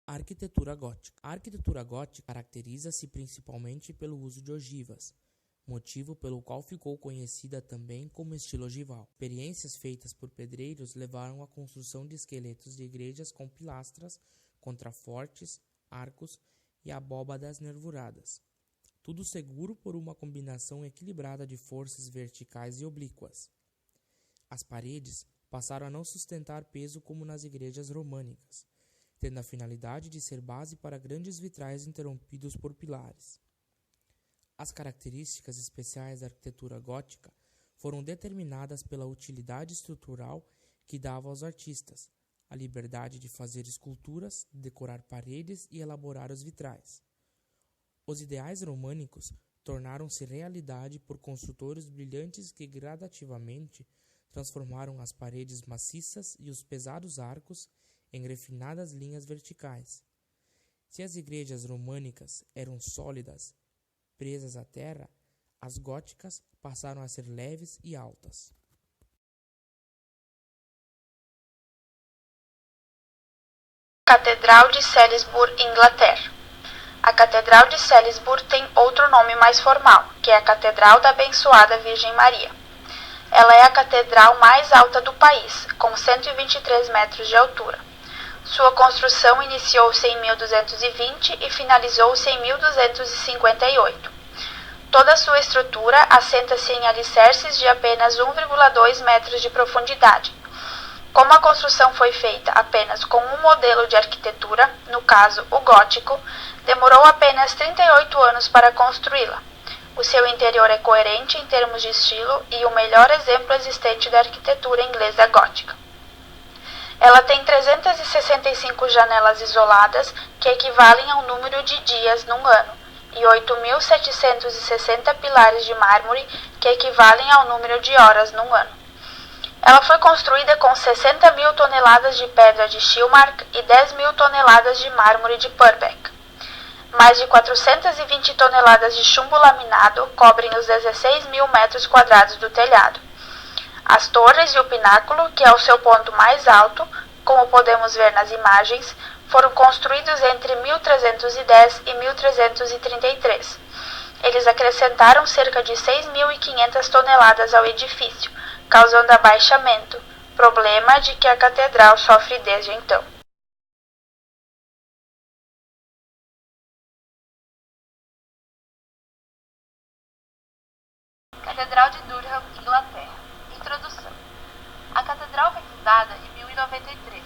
Arquitetura gótica. A arquitetura gótica caracteriza-se principalmente pelo uso de ogivas, motivo pelo qual ficou conhecida também como estilo ogival. Experiências feitas por pedreiros levaram à construção de esqueletos de igrejas com pilastras, contrafortes, arcos e abóbadas nervuradas. Tudo seguro por uma combinação equilibrada de forças verticais e oblíquas. As paredes passaram a não sustentar peso como nas igrejas românicas, tendo a finalidade de ser base para grandes vitrais interrompidos por pilares. As características especiais da arquitetura gótica foram determinadas pela utilidade estrutural que dava aos artistas, a liberdade de fazer esculturas, decorar paredes e elaborar os vitrais. Os ideais românicos tornaram-se realidade por construtores brilhantes que gradativamente transformaram as paredes maciças e os pesados arcos em refinadas linhas verticais. Se as igrejas românicas eram sólidas, presas à terra, as góticas passaram a ser leves e altas. Catedral de Salisbury, Inglaterra. A Catedral de Salisbury tem outro nome mais formal, que é a Catedral da Abençoada Virgem Maria. Ela é a catedral mais alta do país, com 123 metros de altura. Sua construção iniciou-se em 1220 e finalizou-se em 1258. Toda sua estrutura assenta-se em alicerces de apenas 1,2 metros de profundidade. Como a construção foi feita apenas com um modelo de arquitetura, no caso o gótico, demorou apenas 38 anos para construí-la. O seu interior é coerente em termos de estilo e o melhor exemplo existente da arquitetura inglesa gótica. Ela tem 365 janelas isoladas, que equivalem ao número de dias num ano, e 8.760 pilares de mármore, que equivalem ao número de horas num ano. Ela foi construída com 60.000 toneladas de pedra de Schilmark e 10.000 toneladas de mármore de Purbeck. Mais de 420 toneladas de chumbo laminado cobrem os 16.000 metros quadrados do telhado. As torres e o pináculo, que é o seu ponto mais alto, como podemos ver nas imagens, foram construídos entre 1310 e 1333. Eles acrescentaram cerca de 6.500 toneladas ao edifício, causando abaixamento, problema de que a catedral sofre desde então. Catedral de Durham, Inglaterra. Introdução. A catedral foi fundada em 1093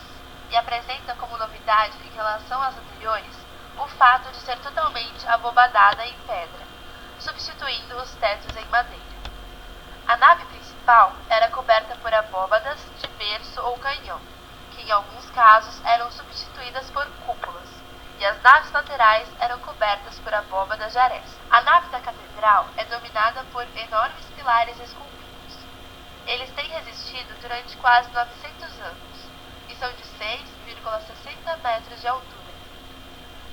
e apresenta como novidade em relação às anteriores o fato de ser totalmente abobadada em pedra, substituindo os tetos em madeira. A nave principal era coberta por abóbadas de berço ou canhão, que em alguns casos eram substituídas por cúpulas, e as naves laterais eram cobertas por abóbadas de aresta. A nave da catedral é dominada por enormes pilares esculpidos. Eles têm resistido durante quase 900 anos e são de 6,60 metros de altura.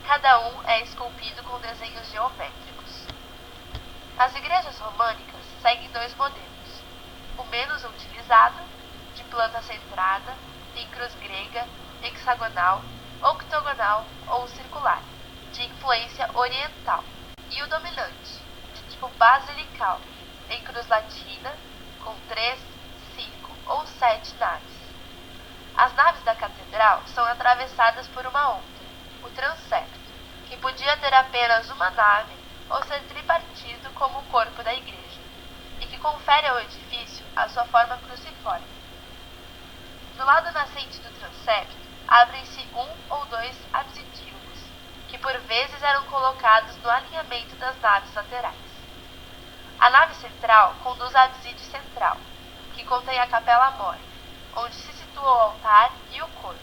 Cada um é esculpido com desenhos geométricos. As igrejas românicas seguem dois modelos. O menos utilizado, de planta centrada, em cruz grega, hexagonal, octogonal ou circular, de influência oriental, e o dominante, de tipo basilical, em cruz latina, com 3, 5 ou 7 naves. As naves da catedral são atravessadas por uma outra, o transepto, que podia ter apenas uma nave ou ser tripartido como o corpo da igreja, e que confere ao edifício a sua forma cruciforme. Do lado nascente do transepto, abrem-se um ou dois absidíolos, que por vezes eram colocados no alinhamento das naves laterais. A nave central conduz à abside central, que contém a capela-mor, onde se situa o altar e o coro.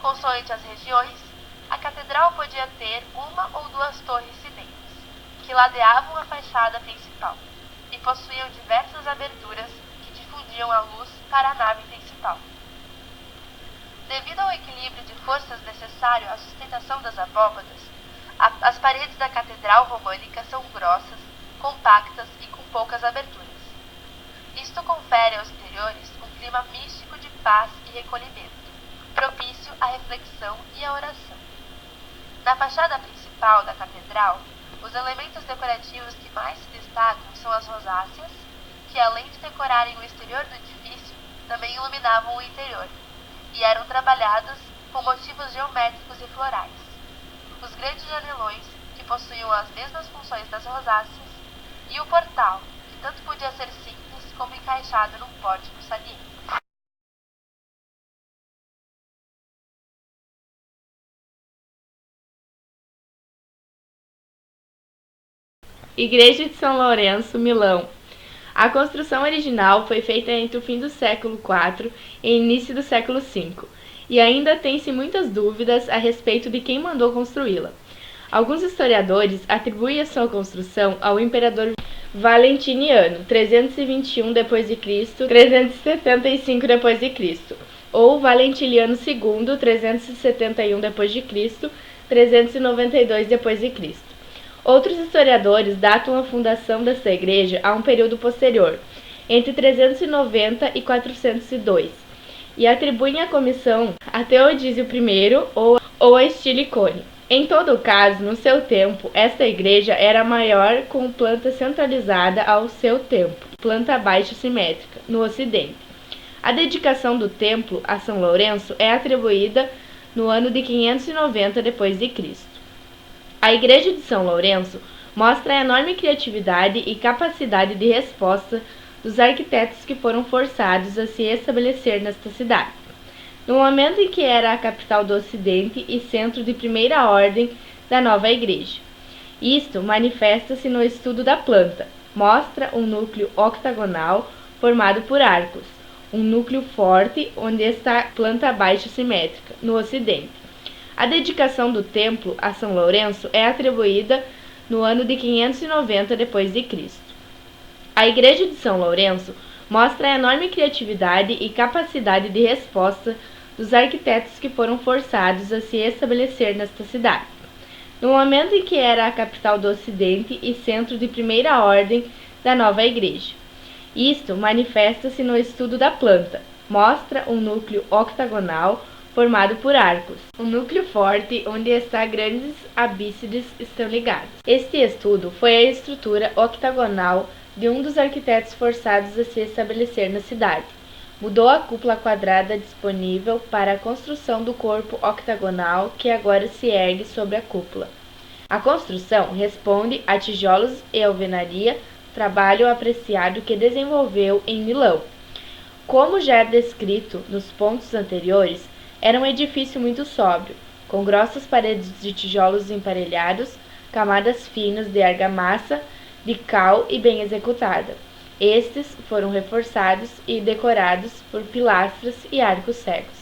Consoante as regiões, a catedral podia ter uma ou duas torres sinêmias, que ladeavam a fachada principal, e possuíam diversas aberturas que difundiam a luz para a nave principal. Devido ao equilíbrio de forças necessário à sustentação das abóbadas, as paredes da catedral românica são grossas, compactas e com poucas aberturas. Isto confere aos interiores um clima místico de paz e recolhimento. propício à reflexão e à oração. Na fachada principal da catedral, os elementos decorativos que mais se destacam são as rosáceas, que além de decorarem o exterior do edifício, também iluminavam o interior, e eram trabalhadas com motivos geométricos e florais. Os grandes janelões, que possuíam as mesmas funções das rosáceas, e o portal, que tanto podia ser simples como encaixado num pórtico saliente. Igreja de São Lourenço, Milão. A construção original foi feita entre o fim do século IV e início do século V, e ainda tem-se muitas dúvidas a respeito de quem mandou construí-la. Alguns historiadores atribuem a sua construção ao imperador Valentiniano, 321 d.C., 375 d.C., ou Valentiniano II, 371 d.C., 392 d.C. Outros historiadores datam a fundação desta igreja a um período posterior, entre 390 e 402, e atribuem a comissão a Teodísio I ou a Estilicone. Em todo caso, no seu tempo, esta igreja era a maior com planta centralizada ao seu templo, planta baixa simétrica, no ocidente. A dedicação do templo a São Lourenço é atribuída no ano de 590 d.C. A Igreja de São Lourenço mostra a enorme criatividade e capacidade de resposta dos arquitetos que foram forçados a se estabelecer nesta cidade, no momento em que era a capital do Ocidente e centro de primeira ordem da nova igreja. Isto manifesta-se no estudo da planta. Mostra um núcleo octagonal formado por arcos, um núcleo forte onde está a planta baixa simétrica, no Ocidente. A dedicação do templo a São Lourenço é atribuída no ano de 590 d.C. A Igreja de São Lourenço mostra a enorme criatividade e capacidade de resposta dos arquitetos que foram forçados a se estabelecer nesta cidade, no momento em que era a capital do Ocidente e centro de primeira ordem da nova igreja. Isto manifesta-se no estudo da planta. Mostra um núcleo octagonal formado por arcos, um núcleo forte onde grandes abíssides estão ligados. Este estudo foi a estrutura octagonal de um dos arquitetos forçados a se estabelecer na cidade. Mudou a cúpula quadrada disponível para a construção do corpo octagonal que agora se ergue sobre a cúpula. A construção responde a tijolos e alvenaria, trabalho apreciado que desenvolveu em Milão. Como já é descrito nos pontos anteriores, era um edifício muito sóbrio, com grossas paredes de tijolos emparelhados, camadas finas de argamassa, de cal e bem executada. Estes foram reforçados e decorados por pilastras e arcos cegos.